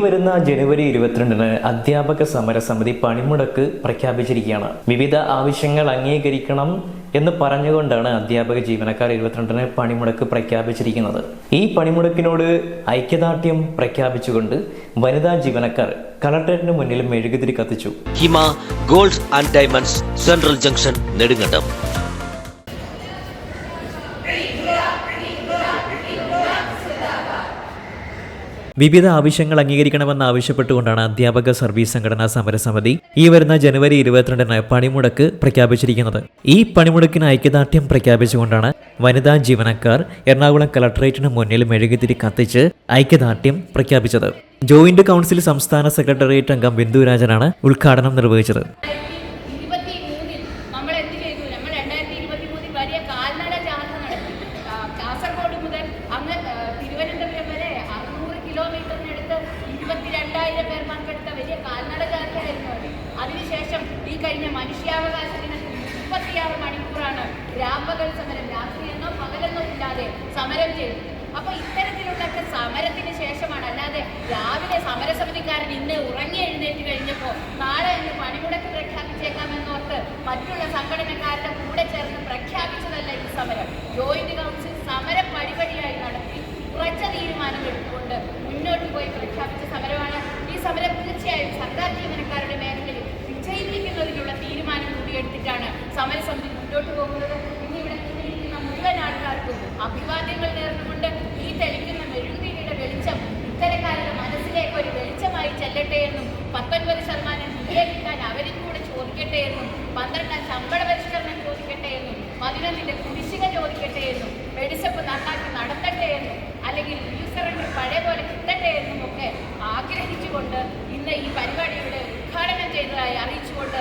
വരുന്ന ജനുവരി 22-ന് അധ്യാപക സമരസമിതി പണിമുടക്ക് പ്രഖ്യാപിച്ചിരിക്കുകയാണ്. വിവിധ ആവശ്യങ്ങൾ അംഗീകരിക്കണം എന്ന് പറഞ്ഞുകൊണ്ടാണ് അധ്യാപക ജീവനക്കാർ 22-ന് പണിമുടക്ക് പ്രഖ്യാപിച്ചിരിക്കുന്നത്. ഈ പണിമുടക്കിനോട് ഐക്യദാർഢ്യം പ്രഖ്യാപിച്ചുകൊണ്ട് വനിതാ ജീവനക്കാർ കളക്ടറേറ്റിന് മുന്നിൽ മെഴുകുതിരി കത്തിച്ചു. Hima gold and diamonds central junction Nedumkandam. വിവിധ ആവശ്യങ്ങൾ അംഗീകരിക്കണമെന്ന് ആവശ്യപ്പെട്ടുകൊണ്ടാണ് അധ്യാപക സർവീസ് സംഘടനാ സമരസമിതി ഈ വരുന്ന ജനുവരി 22-ന് പണിമുടക്ക് പ്രഖ്യാപിച്ചിരിക്കുന്നത്. ഈ പണിമുടക്കിന് ഐക്യദാർഢ്യം പ്രഖ്യാപിച്ചുകൊണ്ടാണ് വനിതാ ജീവനക്കാർ എറണാകുളം കളക്ടറേറ്റിന് മുന്നിൽ മെഴുകുതിരി കത്തിച്ച് ഐക്യദാർഢ്യം പ്രഖ്യാപിച്ചത്. ജോയിന്റ് കൗൺസിൽ സംസ്ഥാന സെക്രട്ടേറിയറ്റ് അംഗം ബിന്ദുരാജനാണ് ഉദ്ഘാടനം നിർവഹിച്ചത്. അതിനുശേഷം ഈ കഴിഞ്ഞ മനുഷ്യാവകാശ ദിനത്തിൽ 36 മണിക്കൂറാണ് രാപ്പകൽ സമരം, രാത്രിയെന്നോ പകലെന്നോ ഇല്ലാതെ സമരം ചെയ്തു. അപ്പൊ ഇത്തരത്തിലുള്ളൊക്കെ സമരത്തിന് ശേഷമാണ്, അല്ലാതെ രാവിലെ സമരസമിതിക്കാരൻ ഇന്ന് ഉറങ്ങി എഴുന്നേറ്റ് കഴിഞ്ഞപ്പോൾ നാളെ ഇന്ന് പണിമുടക്ക് പ്രഖ്യാപിച്ചേക്കാമെന്നോർത്ത് മറ്റുള്ള സംഘടനക്കാരുടെ കൂടെ ചേർന്ന് പ്രഖ്യാപിച്ചതല്ല ഈ സമരം. ജോയിന്റ് കൗൺസിൽ സമരം പടിപടിയായി നടത്തി ഉറച്ച തീരുമാനങ്ങൾ എടുത്തുകൊണ്ട് മുന്നോട്ട് പോയി പ്രഖ്യാപിച്ച സമരമാണ്. ഈ സമരം തീർച്ചയായും സർക്കാർ ജീവനക്കാരുടെ മേഖലയിൽ വിജയിപ്പിക്കുന്നതിനുള്ള തീരുമാനം കൂടി എടുത്തിട്ടാണ് സമരസമിതി മുന്നോട്ട് പോകുന്നത്. ഇന്ന് ഇവിടെ കൂടിയിരിക്കുന്ന മുഴുവൻ ആൾക്കാർക്കും അഭിവാദ്യങ്ങൾ നേർന്നുകൊണ്ട് ഈ തെളിക്കുന്ന മെഴുകുതിരിയുടെ വെളിച്ചം ഇത്തരക്കാരുടെ മനസ്സിലേക്ക് ഒരു വെളിച്ചമായി ചെല്ലട്ടെ എന്നും 19% DA കിട്ടാൻ അവരും കൂടെ ചോദിക്കട്ടെ എന്നും 12 ശമ്പള പരിഷ്കരണം ചോദിക്കട്ടെ എന്നും 11 കുടിശ്ശിക ചോദിക്കട്ടെ എന്നും വെടിച്ചപ്പ് നന്നാക്കി നടത്തട്ടെ എന്നും അല്ലെങ്കിൽ യൂസറിന് പഴയ പോലെ കിട്ടട്ടെ എന്നും ഒക്കെ ആഗ്രഹിച്ചുകൊണ്ട് ഇന്ന് ഈ പരിപാടിയുടെ ഉദ്ഘാടനം ചെയ്തതായി അറിയിച്ചുകൊണ്ട്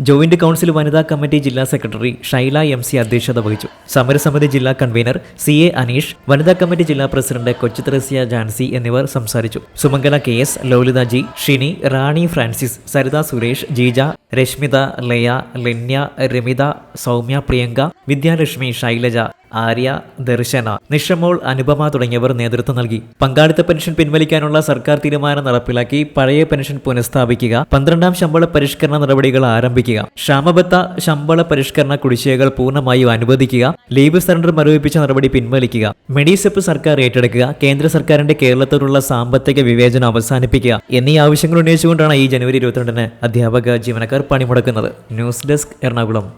ജോയിന്റ് കൗൺസിൽ വനിതാ കമ്മിറ്റി ജില്ലാ സെക്രട്ടറി ഷൈല MC അധ്യക്ഷത വഹിച്ചു. സമരസമിതി ജില്ലാ കൺവീനർ CA അനീഷ്, വനിതാ കമ്മിറ്റി ജില്ലാ പ്രസിഡന്റ് കൊച്ചു ത്രേസ്യ ജാൻസി എന്നിവർ സംസാരിച്ചു. സുമംഗല KS, ലൗലിത G, ഷിനി, റാണി ഫ്രാൻസിസ്, സരിത സുരേഷ്, ജീജ, രശ്മിത, ലയ, ലെന്യ, രമിത, സൗമ്യ, പ്രിയങ്ക, വിദ്യാലക്ഷ്മി, ശൈലജ, ആര്യ, ദർശന, നിഷമോൾ, അനുപമ തുടങ്ങിയവർ നേതൃത്വം നൽകി. പങ്കാളിത്ത പെൻഷൻ പിൻവലിക്കാനുള്ള സർക്കാർ തീരുമാനം നടപ്പിലാക്കി പഴയ പെൻഷൻ പുനഃസ്ഥാപിക്കുക, 12ാം ശമ്പള പരിഷ്കരണ നടപടികൾ ആരംഭിക്കുക, ക്ഷാമബത്ത ശമ്പള പരിഷ്കരണ കുടിശ്ശികകൾ പൂർണ്ണമായും അനുവദിക്കുക, ലീവ് സറണ്ടർ മരവിപ്പിച്ച നടപടി പിൻവലിക്കുക, മെഡിസെപ്പ് സർക്കാർ ഏറ്റെടുക്കുക, കേന്ദ്ര സർക്കാരിന്റെ കേരളത്തോടുള്ള സാമ്പത്തിക വിവേചനം അവസാനിപ്പിക്കുക എന്നീ ആവശ്യങ്ങൾ ഉന്നയിച്ചുകൊണ്ടാണ് ഈ ജനുവരി 22-ന് അധ്യാപക ജീവനക്കാർ പണിമുടക്കുന്നത്. News desk, Ernakulam.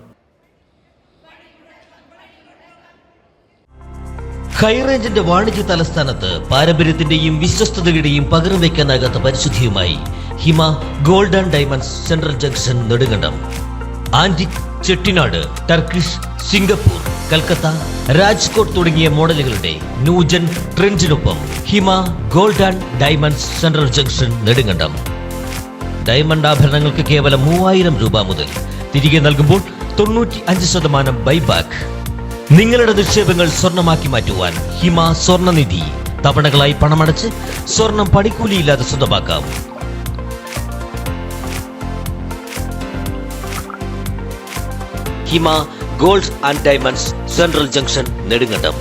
ഹൈറേഞ്ചിന്റെ വാണിജ്യ തലസ്ഥാനത്ത് പാരമ്പര്യത്തിന്റെയും വിശ്വസ്തതയുടെയും പകരം വയ്ക്കാനാകാത്ത പരിശുദ്ധിയുമായി Hima gold and diamonds central junction Nedumkandam. Antique, Chettinad, Turkish, Singapore, Calcutta, Rajkot തുടങ്ങിയ മോഡലുകളുടെ ന്യൂജൻ ട്രെൻഡിനൊപ്പം Hima gold and diamonds central junction Nedumkandam. Diamond ആഭരണങ്ങൾക്ക് കേവലം 3000 രൂപ മുതൽ, തിരികെ നൽകുമ്പോൾ 95% ബൈബാക്ക്. നിങ്ങളുടെ നിക്ഷേപങ്ങൾ സ്വർണമാക്കി മാറ്റുവാൻ ഹിമ സ്വർണനിധി. തവണകളായി പണമടച്ച് സ്വർണം പണിക്കൂലിയില്ലാതെ സ്വന്തമാക്കാം. Hima gold and diamonds central junction Nedumkandam.